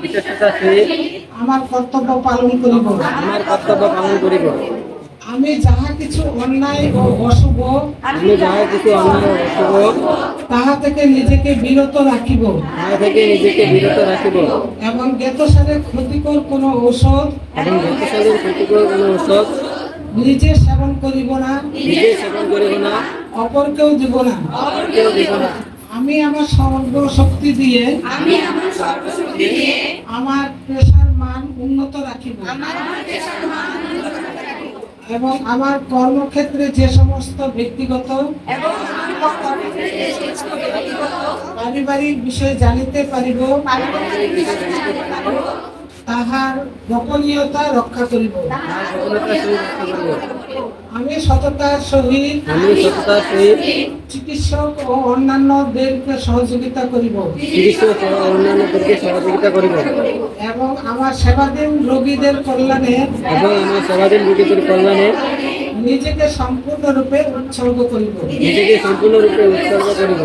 বিশ্বস্ততার সহিত আমার কর্তব্য পালন করিব। আমার কর্তব্য পালন করিব। আমি যাহা কিছু অন্যায় ও অশুভ আমি যাহা কিছু অন্যায় ও অশুভ তাহা থেকে নিজেকে বিরত রাখিব তাহা থেকে নিজেকে বিরত রাখিব এবং জ্ঞাতসারে ক্ষতিকর কোনো ঔষধ এবং জ্যোতিষালীর ক্ষতিকর কোনো ঔষধ নিজে সেবন করিব না, নিজে সেবন করিব না, অপরকেও দিব না। কেউ দিব না। আমি আমার সর্বশক্তি দিয়ে আমার পেশার মান উন্নত রাখিব এবং আমার কর্মক্ষেত্রে যে সমস্ত ব্যক্তিগত পারিবারিক বিষয় জানিতে পারিব তাহার গোপনীয়তা রক্ষা করিব। তাহার সফলতার সহিত রক্ষা করিব। আমি সততার সহিত আমি সততার সহিত চিকিৎসক ও অন্যান্যদেরকে সহযোগিতা করিব চিকিৎসক ও অন্যান্যদেরকে সহযোগিতা করিব এবং আমার সেবাধীন রোগীদের কল্যাণে এবং আমার সেবাধীন রোগীদের কল্যাণে নিজেকে সম্পূর্ণরূপে উৎসর্গ করিব। নিজেকে সম্পূর্ণরূপে উৎসর্গ করিব।